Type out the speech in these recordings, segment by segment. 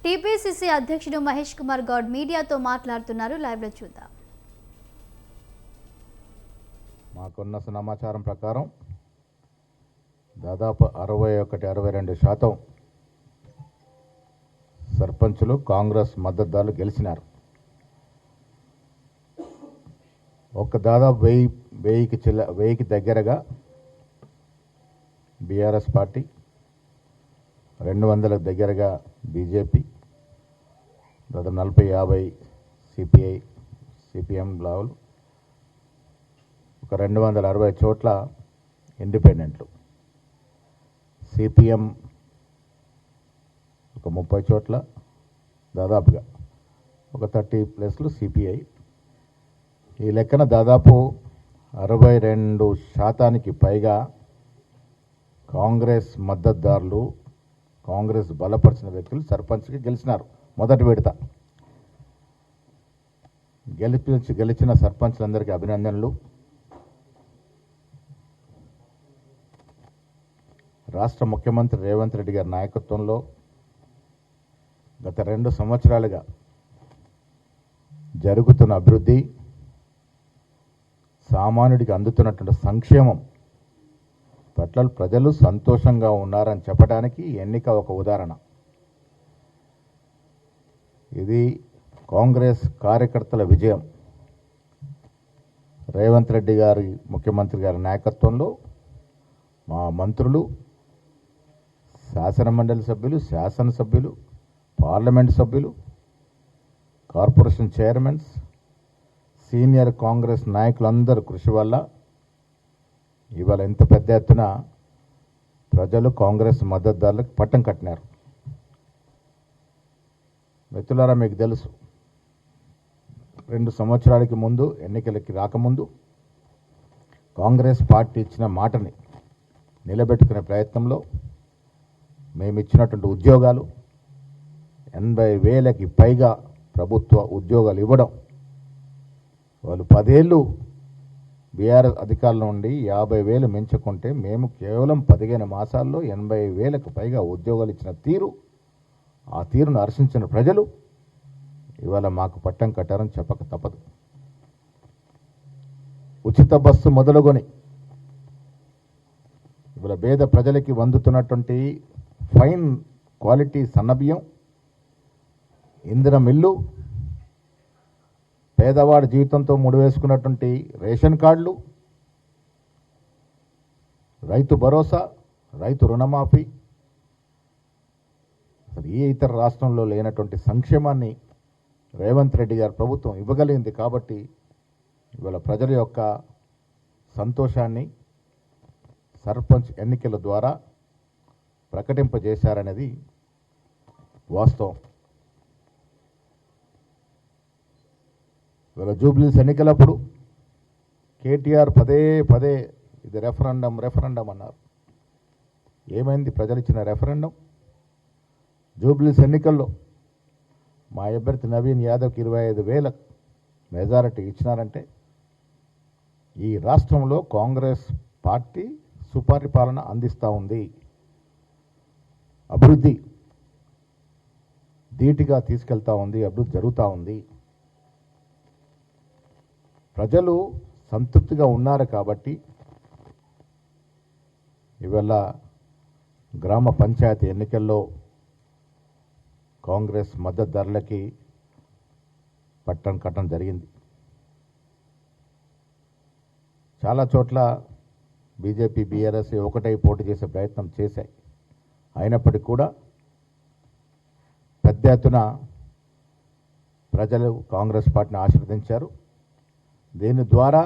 TPCC అధ్యక్షుడు మహేష్ కుమార్ గౌడ్ మీడియాతో మాట్లాడుతున్నారు. లైవ్లో చూద్దాం. మాకున్న సమాచారం ప్రకారం దాదాపు 61-62% సర్పంచులు కాంగ్రెస్ మద్దతుదారులు గెలిచినారు. దాదాపు 1000కి దగ్గరగా బీఆర్ఎస్ పార్టీ, 200లకు దగ్గరగా బీజేపీ, దాదాపు 40-50 సిపిఐ సిపిఎం లావులు, 260 చోట్ల ఇండిపెండెంట్లు, సిపిఎం 30 చోట్ల, దాదాపుగా 30+ సిపిఐ. ఈ లెక్కన దాదాపు 62% పైగా కాంగ్రెస్ మద్దతుదారులు, కాంగ్రెస్ బలపరిచిన వ్యక్తులు సర్పంచ్కి గెలిచినారు. మొదటి విడత గెలిచిన సర్పంచ్లందరికీ అభినందనలు. రాష్ట్ర ముఖ్యమంత్రి రేవంత్ రెడ్డి గారి నాయకత్వంలో గత 2 సంవత్సరాలుగా జరుగుతున్న అభివృద్ధి, సామాన్యుడికి అందుతున్నటువంటి సంక్షేమం పట్ల ప్రజలు సంతోషంగా ఉన్నారని చెప్పడానికి ఎన్నిక ఒక ఉదాహరణ. ఇది కాంగ్రెస్ కార్యకర్తల విజయం. రేవంత్ రెడ్డి గారి ముఖ్యమంత్రి గారి నాయకత్వంలో మా మంత్రులు, శాసనమండలి సభ్యులు, శాసనసభ్యులు, పార్లమెంట్ సభ్యులు, కార్పొరేషన్ చైర్మన్స్, సీనియర్ కాంగ్రెస్ నాయకులందరూ కృషి వల్ల ఇవాళ ఇంత పెద్ద ఎత్తున ప్రజలు కాంగ్రెస్ మద్దతుదారులకు పట్టం కట్టినారు. మిత్రులారా, మీకు తెలుసు, 2 సంవత్సరాలకి ముందు, ఎన్నికలకి రాకముందు కాంగ్రెస్ పార్టీ ఇచ్చిన మాటని నిలబెట్టుకునే ప్రయత్నంలో మేము ఇచ్చినటువంటి ఉద్యోగాలు 80,000కి పైగా ప్రభుత్వ ఉద్యోగాలు ఇవ్వడం, వాళ్ళు 10 ఏళ్ళు బీఆర్ఎస్ అధికారుల నుండి 50,000 మించుకుంటే మేము కేవలం 15 మాసాల్లో 80,000కు పైగా ఉద్యోగాలు ఇచ్చిన తీరు, ఆ తీరును హర్షించిన ప్రజలు ఇవాళ మాకు పట్టం కట్టారని చెప్పక తప్పదు. ఉచిత బస్సు మొదలుకొని ఇవాళ పేద ప్రజలకి అందుతున్నటువంటి ఫైన్ క్వాలిటీ సన్నబియ్యం, ఇంధనం ఇల్లు, పేదవాడి జీవితంతో ముడివేసుకున్నటువంటి రేషన్ కార్డులు, రైతు భరోసా, రైతు రుణమాఫీ, అసలు ఏ ఇతర రాష్ట్రంలో లేనటువంటి సంక్షేమాన్ని రేవంత్ రెడ్డి గారి ప్రభుత్వం ఇవ్వగలిగింది. కాబట్టి ఇవాళ ప్రజల యొక్క సంతోషాన్ని సర్పంచ్ ఎన్నికల ద్వారా ప్రకటింపజేశారనేది వాస్తవం. ఇవాళ జూబ్లీస్ ఎన్నికలప్పుడు కేటీఆర్ పదే ఇది రెఫరెండం అన్నారు. ఏమైంది? ప్రజలు ఇచ్చిన రెఫరెండం. జూబ్లీస్ ఎన్నికల్లో మా అభ్యర్థి నవీన్ యాదవ్కి 25,000 మెజారిటీ ఇచ్చినారంటే ఈ రాష్ట్రంలో కాంగ్రెస్ పార్టీ సుపరిపాలన అందిస్తూ ఉంది, అభివృద్ధి ధీటుగా తీసుకెళ్తా ఉంది, అభివృద్ధి జరుగుతూ ఉంది. ప్రజలు సంతృప్తిగా ఉన్నారు. కాబట్టి ఇవాళ గ్రామ పంచాయతీ ఎన్నికల్లో కాంగ్రెస్ మద్దతుదారులకి పట్టం కట్టడం జరిగింది. చాలా చోట్ల బీజేపీ, బీఆర్ఎస్ ఒకటై పోటీ చేసే ప్రయత్నం చేశాయి. అయినప్పటికీ కూడా పెద్ద ఎత్తున ప్రజలు కాంగ్రెస్ పార్టీని ఆశీర్వదించారు. దీని ద్వారా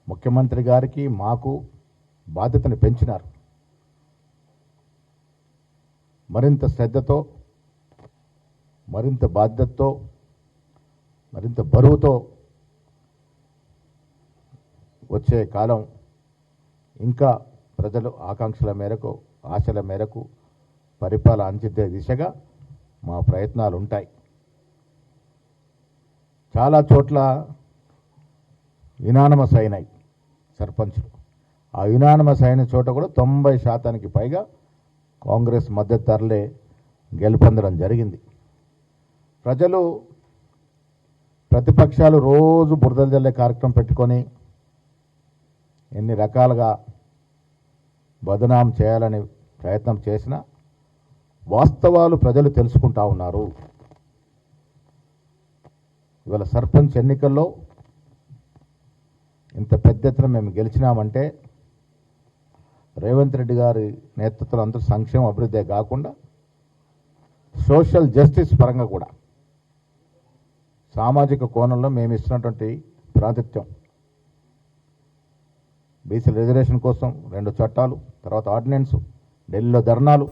ముఖ్యమంత్రి గారికి, మాకు బాధ్యతను పెంచినారు. మరింత శ్రద్ధతో, మరింత బాధ్యతతో, మరింత బరువుతో వచ్చే కాలం ఇంకా ప్రజలు ఆకాంక్షల మేరకు, ఆశల మేరకు పరిపాలన అందించే దిశగా మా ప్రయత్నాలు ఉంటాయి. చాలా చోట్ల యునానిమస్ అయినాయి సర్పంచులు. ఆ యునానిమస్ అయిన చోట కూడా 90% పైగా కాంగ్రెస్ మద్దతుదారులే గెలుపొందడం జరిగింది. ప్రజలు ప్రతిపక్షాలు రోజు బురదలు జల్లే కార్యక్రమం పెట్టుకొని ఎన్ని రకాలుగా బదనాం చేయాలని ప్రయత్నం చేసినా వాస్తవాలు ప్రజలు తెలుసుకుంటా ఉన్నారు. ఇవాళ సర్పంచ్ ఎన్నికల్లో ఇంత పెద్ద ఎత్తున మేము గెలిచినామంటే రేవంత్ రెడ్డి గారి నేతృత్వంలో అందరూ సంక్షేమ అభివృద్ధే కాకుండా సోషల్ జస్టిస్ పరంగా కూడా సామాజిక కోణంలో మేము ఇస్తున్నటువంటి ప్రాతినిధ్యం, బీసీ రిజర్వేషన్ కోసం 2 చట్టాలు, తర్వాత ఆర్డినెన్స్, ఢిల్లీలో ధర్నాలు,